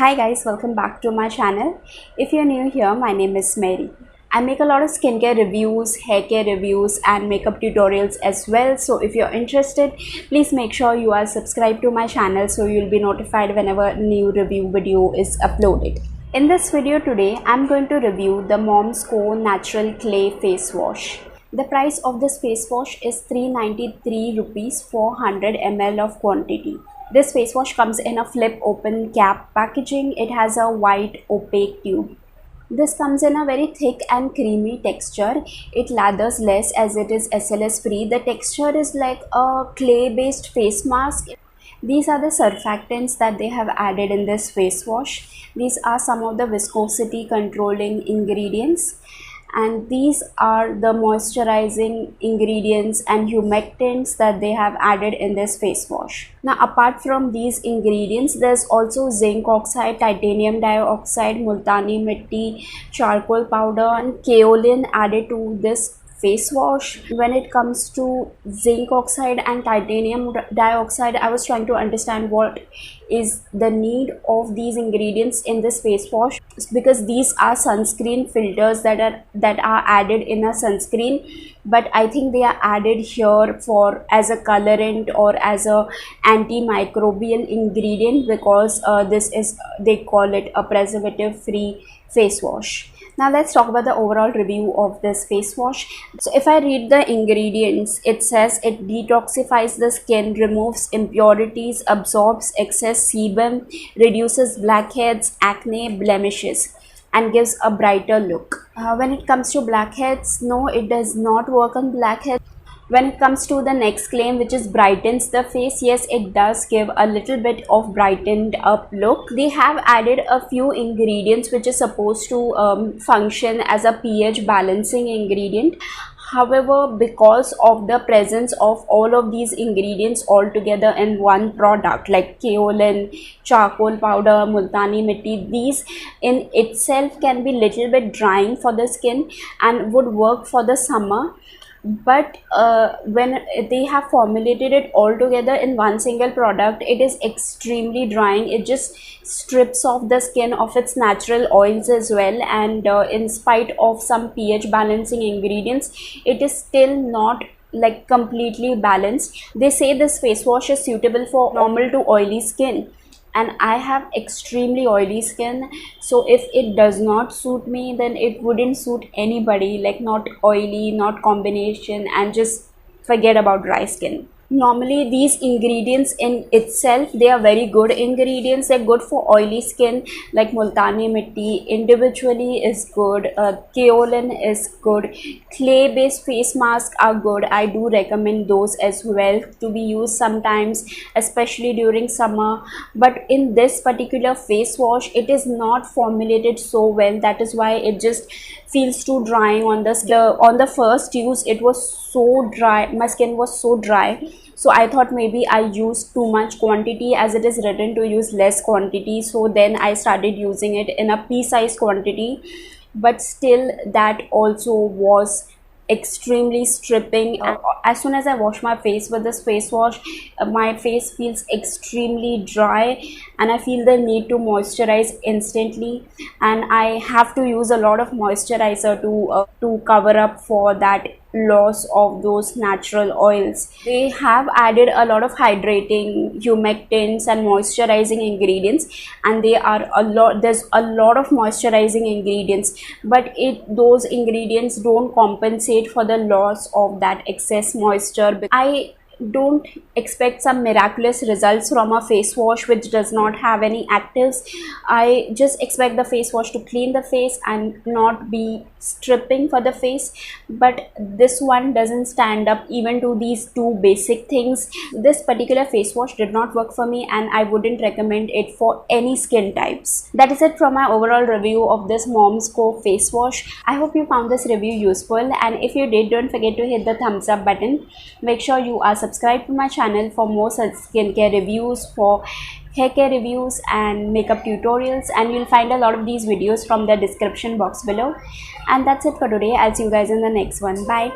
Hi guys, welcome back to my channel. If you're new here, my name is Mary. I make a lot of skincare reviews, hair care reviews and makeup tutorials as well. So if you're interested, please make sure you are subscribed to my channel so you'll be notified whenever a new review video is uploaded. In this video today, I'm going to review the Mom's Co Natural Clay Face Wash. The price of this face wash is 393 rupees for 100 ml of quantity. This face wash comes in a flip open cap packaging. It has a white opaque tube. This comes in a very thick and creamy texture. It lathers less as it is SLS free. The texture is like a clay based face mask. These are the surfactants that they have added in this face wash. These are some of the viscosity controlling ingredients, and these are the moisturizing ingredients and humectants that they have added in this face wash. Now apart from these ingredients, there's also zinc oxide, titanium dioxide, multani mitti, charcoal powder and kaolin added to this face wash. When it comes to zinc oxide and titanium dioxide, I was trying to understand what is the need of these ingredients in this face wash, because these are sunscreen filters that are added in a sunscreen, but I think they are added here for as a colorant or as a antimicrobial ingredient, because this is, they call it a preservative free face wash. Now let's talk about the overall review of this face wash. So if I read the ingredients, it says it detoxifies the skin, removes impurities, absorbs excess sebum, reduces blackheads, acne, blemishes, and gives a brighter look. When it comes to blackheads, no, it does not work on blackheads. When it comes to the next claim, which is brightens the face, yes, it does give a little bit of brightened up look. They have added a few ingredients which is supposed to function as a pH balancing ingredient. However, because of the presence of all of these ingredients all together in one product, like kaolin, charcoal powder, multani mitti, these in itself can be little bit drying for the skin and would work for the summer. But when they have formulated it all together in one single product, it is extremely drying. It just strips off the skin of its natural oils as well, and in spite of some pH balancing ingredients, it is still not like completely balanced. They say this face wash is suitable for normal to oily skin, and I have extremely oily skin, so if it does not suit me, then it wouldn't suit anybody. Like, not oily, not combination, and just forget about dry skin. Normally these ingredients in itself, they are very good ingredients. They're good for oily skin, like multani mitti individually is good, kaolin is good, clay based face masks are good. I do recommend those as well to be used sometimes, especially during summer. But in this particular face wash, it is not formulated so well. That is why it just feels too drying on the skin. On the first use, it was so dry, my skin was so dry, so I thought maybe I used too much quantity, as it is written to use less quantity. So then I started using it in a pea-sized quantity, but still that also was extremely stripping. As soon as I wash my face with this face wash, my face feels extremely dry and I feel the need to moisturize instantly, and I have to use a lot of moisturizer to cover up for that loss of those natural oils. They have added a lot of hydrating, humectants and moisturizing ingredients, and they are a lot, there's a lot of moisturizing ingredients, but those ingredients don't compensate for the loss of that excess moisture. I don't expect some miraculous results from a face wash which does not have any actives. I just expect the face wash to clean the face and not be stripping for the face, but this one doesn't stand up even to these two basic things. This particular face wash did not work for me, and I wouldn't recommend it for any skin types. That is it from my overall review of this Mom's Co face wash. I hope you found this review useful, and if you did, don't forget to hit the thumbs up button. Make sure you are subscribed to my channel for more such skincare reviews, for hair care reviews and makeup tutorials, and you'll find a lot of these videos from the description box below. And that's it for today. I'll see you guys in the next one. Bye.